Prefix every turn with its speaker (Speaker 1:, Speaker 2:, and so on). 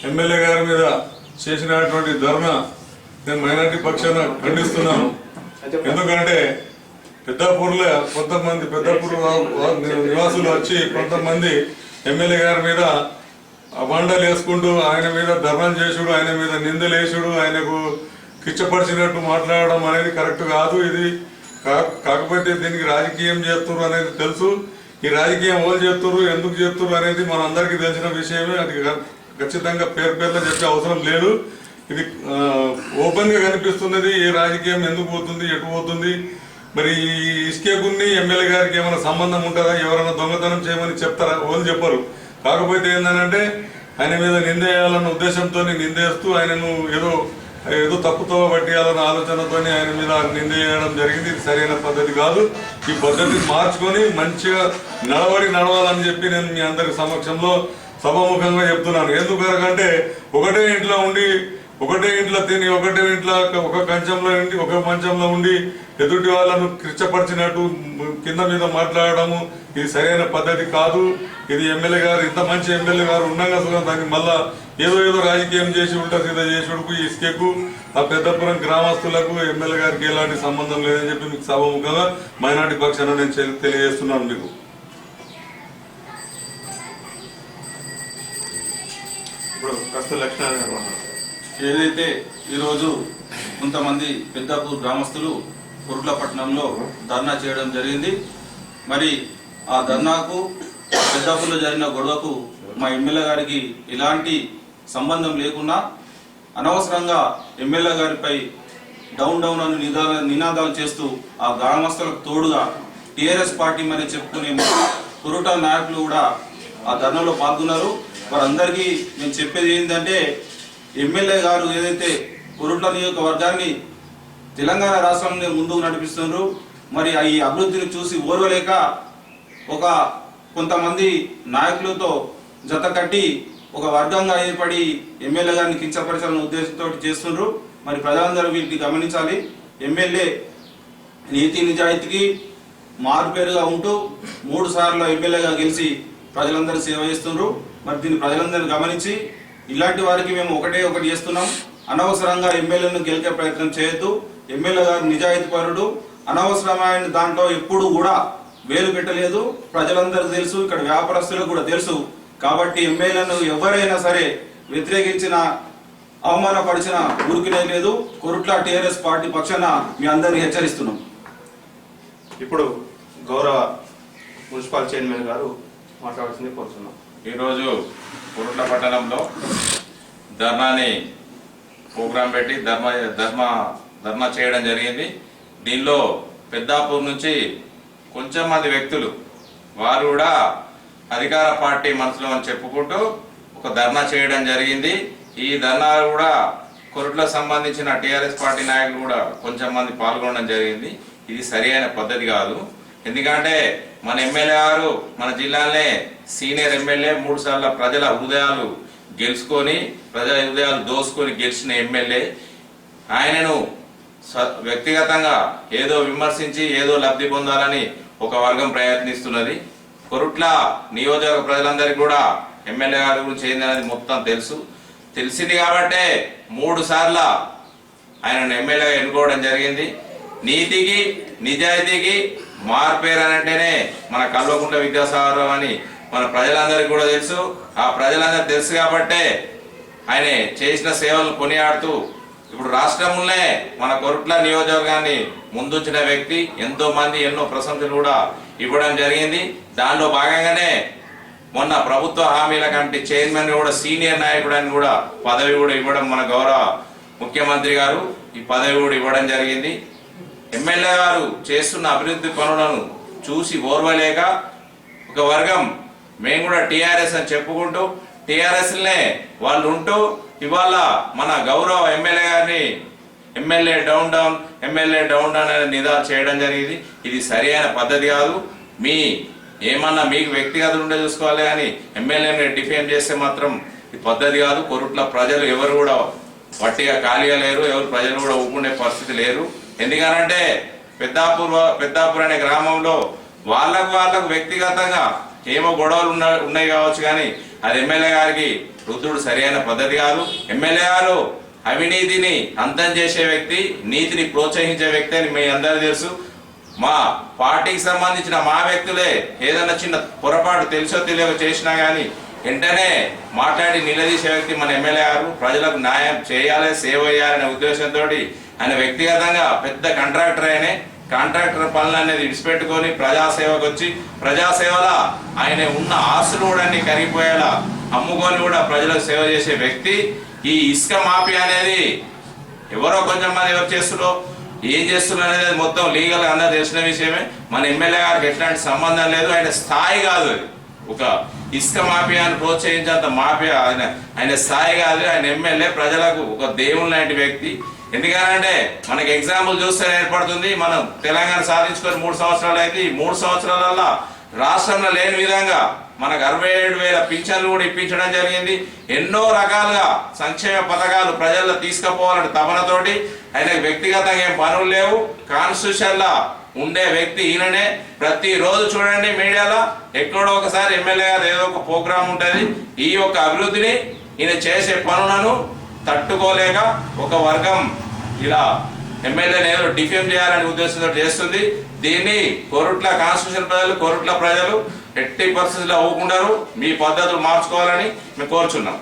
Speaker 1: MLA గారి మీద చేసినటువంటి ధర్నా నేను మైనార్టీ పక్షాన ఖండిస్తున్నాను. ఎందుకంటే పెద్దాపూర్లో కొంతమంది పెద్దాపూర్ నివాసులు వచ్చి కొంతమంది ఎమ్మెల్యే గారి మీద అబాండాలు వేసుకుంటూ ఆయన మీద ధర్నాలు చేసుడు, ఆయన మీద నిందలు వేసుడు, ఆయనకు కిచ్చపరిచినట్టు మాట్లాడడం అనేది కరెక్ట్ కాదు. ఇది కాకపోతే దీనికి రాజకీయం చేస్తున్నారు అనేది తెలుసు. ఈ రాజకీయం ఎవరు చేస్తున్నారు, ఎందుకు చేస్తున్నారు అనేది మనందరికీ తెలిసిన విషయమే. అది ఖచ్చితంగా పేర్లో చెప్పే అవసరం లేదు. ఇది ఓపెన్ గా కనిపిస్తున్నది. ఏ రాజకీయం ఎందుకు పోతుంది, ఎటు పోతుంది, మరి ఇసుకేకుని ఎమ్మెల్యే గారికి ఏమైనా సంబంధం ఉంటుందా, ఎవరైనా దొంగతనం చేయమని చెప్తారా? వాళ్ళు చెప్పరు. కాకపోతే ఏంటంటే ఆయన మీద నిందేయాలన్న ఉద్దేశంతో నిందేస్తూ ఆయనను ఏదో తప్పుతో పట్టియాలన్న ఆలోచనతో ఆయన మీద నిందేయడం జరిగింది. ఇది సరైన పద్ధతి కాదు. ఈ పద్ధతిని మార్చుకొని మంచిగా నడవాలని చెప్పి నేను మీ అందరి సమక్షంలో సభాముఖంగా చెప్తున్నాను. ఎందుకంటే ఒకటే ఇంట్లో తిని ఒకటే ఇంట్లో ఒక కంచంలో ఉండి ఒక మంచంలో ఉండి ఎదుటి వాళ్ళను కిచ్చపరిచినట్టు కింద మీద మాట్లాడము ఇది సరైన పద్ధతి కాదు. ఇది ఎమ్మెల్యే గారు, ఇంత మంచి ఎమ్మెల్యే గారు ఉండగా దాన్ని మళ్ళా ఏదో రాజకీయం చేసి ఉంటా సీదా చేసుడుకు ఈ ఇసుకకు ఆ పెద్దపురం గ్రామస్తులకు ఎమ్మెల్యే గారికి ఎలాంటి సంబంధం లేదని చెప్పి మీకు సభాముఖంగా మైనార్టీ పక్షాన నేను తెలియజేస్తున్నాను. మీకు
Speaker 2: ఇప్పుడు ప్రస్తుత లక్షణాలు
Speaker 3: ఏదైతే ఈరోజు కొంతమంది పెద్దాపూర్ గ్రామస్తులు కురుట్లపట్నంలో ధర్నా చేయడం జరిగింది. మరి ఆ ధర్నాకు పెద్దాపూర్లో జరిగిన గొడవకు మా ఎమ్మెల్యే గారికి ఎలాంటి సంబంధం లేకుండా అనవసరంగా ఎమ్మెల్యే గారిపై డౌన్ అని నినాదాలు చేస్తూ ఆ గ్రామస్తులకు తోడుగా టీఆర్ఎస్ పార్టీ మరి చెప్పుకునే కురుట నాయకులు కూడా ఆ ధర్నాలో పాల్గొన్నారు. వారందరికీ నేను చెప్పేది ఏంటంటే ఎమ్మెల్యే గారు ఏదైతే కురుట్ల నియోజకవర్గాన్ని తెలంగాణ రాష్ట్రాన్ని ముందుకు నడిపిస్తున్నారు, మరి ఈ అభివృద్ధిని చూసి ఓర్వలేక కొంతమంది నాయకులతో జత కట్టి ఒక వర్గంగా ఏర్పడి ఎమ్మెల్యే గారిని కించపరచాలనే ఉద్దేశంతో చేస్తున్నారు. మరి ప్రజలందరూ వీటిని గమనించాలి. ఎమ్మెల్యే నీతి నిజాయితీకి మారుపేరుగా ఉంటూ 3 సార్లు ఎమ్మెల్యేగా గెలిచి ప్రజలందరూ సేవ చేస్తున్నారు. మరి దీన్ని ప్రజలందరూ గమనించి ఇలాంటి వారికి మేము ఒకటి చేస్తున్నాం. అనవసరంగా ఎమ్మెల్యేను గెలికే ప్రయత్నం చేయొద్దు. ఎమ్మెల్యే గారు నిజాయితీ పరుడు, అనవసరమైన దాంట్లో ఎప్పుడు కూడా వేలు పెట్టలేదు. ప్రజలందరూ తెలుసు, ఇక్కడ వ్యాపారస్తులకు కూడా తెలుసు. కాబట్టి ఎమ్మెల్యేను ఎవరైనా సరే వ్యతిరేకించిన అవమానపరిచిన ఊరికినే లేదు. కొరుట్ల టీఆర్ఎస్ పార్టీ పక్షాన మీ అందరినీ హెచ్చరిస్తున్నాం.
Speaker 2: ఇప్పుడు గౌరవ మున్సిపల్ చైర్మన్ గారు మాట్లాడాల్సింది కోరుతున్నాం.
Speaker 4: ఈరోజు కురుట్ల పట్టణంలో ధర్నాని ప్రోగ్రాం పెట్టి ధర్నా చేయడం జరిగింది. దీనిలో పెద్దాపూర్ నుంచి కొంచెం మంది వ్యక్తులు వారు కూడా అధికార పార్టీ మనుషులు అని చెప్పుకుంటూ ఒక ధర్నా చేయడం జరిగింది. ఈ ధర్నాలు కూడా కొరుట్లకు సంబంధించిన టీఆర్ఎస్ పార్టీ నాయకులు కూడా కొంచెం మంది పాల్గొనడం జరిగింది. ఇది సరైన పద్ధతి కాదు. ఎందుకంటే మన ఎమ్మెల్యే గారు మన జిల్లాలోనే సీనియర్ ఎమ్మెల్యే, 3 సార్లు ప్రజల హృదయాలు గెలుచుకొని ప్రజల హృదయాలు దోసుకొని గెలిచిన ఎమ్మెల్యే. ఆయనను వ్యక్తిగతంగా ఏదో విమర్శించి ఏదో లబ్ధి పొందాలని ఒక వర్గం ప్రయత్నిస్తున్నది. కొరుట్ల నియోజకవర్గ ప్రజలందరికీ కూడా ఎమ్మెల్యే గారి గురించి ఏందనేది మొత్తం తెలిసింది కాబట్టే 3 సార్లు ఆయనను ఎమ్మెల్యేగా ఎన్నుకోవడం జరిగింది. నీతికి నిజాయితీకి మార్పేరు అని అంటేనే మన కల్వకుంట్ల విద్యాసాగర్ అని మన ప్రజలందరికీ కూడా తెలుసు. ఆ ప్రజలందరికీ తెలుసు కాబట్టే ఆయన చేసిన సేవలను కొనియాడుతూ ఇప్పుడు రాష్ట్రంలోనే మన కొరుట్ల నియోజకవర్గాన్ని ముందుంచిన వ్యక్తి. ఎంతో మంది ఎన్నో ప్రశంసలు కూడా ఇవ్వడం జరిగింది. దానిలో భాగంగానే మొన్న ప్రభుత్వ హామీల కమిటీ చైర్మన్ కూడా సీనియర్ నాయకుడు అని కూడా పదవి కూడా ఇవ్వడం మన గౌరవ ముఖ్యమంత్రి గారు ఈ పదవి కూడా ఇవ్వడం జరిగింది. ఎమ్మెల్యే గారు చేస్తున్న అభివృద్ధి పనులను చూసి ఓర్వలేక ఒక వర్గం మేము కూడా టీఆర్ఎస్ అని చెప్పుకుంటూ టీఆర్ఎస్లనే వాళ్ళు ఉంటూ ఇవాళ మన గౌరవ ఎమ్మెల్యే గారిని ఎమ్మెల్యే డౌన్ అనే నిదానం చేయడం జరిగింది. ఇది సరైన పద్ధతి కాదు. ఏమన్నా మీకు వ్యక్తిగత ఉండే చూసుకోవాలి కానీ ఎమ్మెల్యేని డిఫేమ్ చేస్తే మాత్రం ఈ పద్ధతి కాదు. కొరుట్ల ప్రజలు ఎవరు కూడా వట్టిగా ఖాళీగా లేరు, ఎవరు ప్రజలు కూడా ఊపుకునే పరిస్థితి లేరు. ఎందుకనంటే పెద్దాపూర్ అనే గ్రామంలో వాళ్ళకు వ్యక్తిగతంగా ఏమో గొడవలు ఉన్నాయి కావచ్చు, కానీ అది ఎమ్మెల్యే గారికి రుద్దుడు సరైన పద్ధతి కాదు. ఎమ్మెల్యే గారు అవినీతిని అంతం చేసే వ్యక్తి, నీతిని ప్రోత్సహించే వ్యక్తి అని మీ అందరూ తెలుసు. మా పార్టీకి సంబంధించిన మా వ్యక్తులే ఏదన్నా చిన్న పొరపాటు తెలుసో తెలియక చేసినా కానీ వెంటనే మాట్లాడి నిలదీసే వ్యక్తి మన ఎమ్మెల్యే గారు. ప్రజలకు న్యాయం చేయాలి, సేవ చేయాలనే ఉద్దేశంతో ఆయన వ్యక్తిగతంగా పెద్ద కాంట్రాక్టర్ అయినే కాంట్రాక్టర్ పనులు అనేది విడిచిపెట్టుకొని ప్రజాసేవకు వచ్చి ప్రజాసేవల ఆయన ఉన్న ఆస్తులు కూడా అన్ని కరిగిపోయేలా అమ్ముకొని కూడా ప్రజలకు సేవ చేసే వ్యక్తి. ఈ ఇసుక మాఫియా అనేది ఎవరో కొంచెం మంది ఎవరు చేస్తున్నారో ఏం చేస్తున్నారు అనేది మొత్తం లీగల్గా అందరూ తెలిసిన విషయమే. మన ఎమ్మెల్యే గారికి ఎట్లాంటి సంబంధం లేదు, ఆయన స్థాయి కాదు అది. ఒక ఇసుక మాఫియాను ప్రోత్సహించేంత మాఫియా ఆయన స్థాయి కాదు. ఆయన ఎమ్మెల్యే ప్రజలకు ఒక దేవుని లాంటి వ్యక్తి. ఎందుకనంటే మనకి ఎగ్జాంపుల్ చూస్తే ఏర్పడుతుంది. మనం తెలంగాణ సాధించుకొని 3 సంవత్సరాలు అయితే ఈ 3 సంవత్సరాలలో రాష్ట్రంలో లేని విధంగా మనకు 67,000 పింఛన్లు కూడా ఇప్పించడం జరిగింది. ఎన్నో రకాలుగా సంక్షేమ పథకాలు ప్రజల్లో తీసుకుపోవాలని తపనతోటి ఆయనకు వ్యక్తిగతంగా ఏం పనులు లేవు. కాన్స్టిట్యూషన్ లా ఉండే వ్యక్తి ఈయననే. ప్రతిరోజు చూడండి మీడియాలో ఎక్కడో ఒకసారి ఎమ్మెల్యే గారు ఏదో ఒక ప్రోగ్రాం ఉంటుంది. ఈ యొక్క అభివృద్ధిని ఈయన చేసే పనులను తట్టుకోలేక ఒక వర్గం ఇలా ఎమ్మెల్యేని ఏదో డిఫేమ్ చేయాలనే ఉద్దేశంతో చేస్తుంది. దీన్ని కోరుట్ల కాన్స్టిట్యూషన్ ప్రజలు, కోరుట్ల ప్రజలు ఎట్టి పరిస్థితుల్లో అవ్వకుండారు. మీ పద్ధతులు మార్చుకోవాలని మేము కోరుచున్నాం.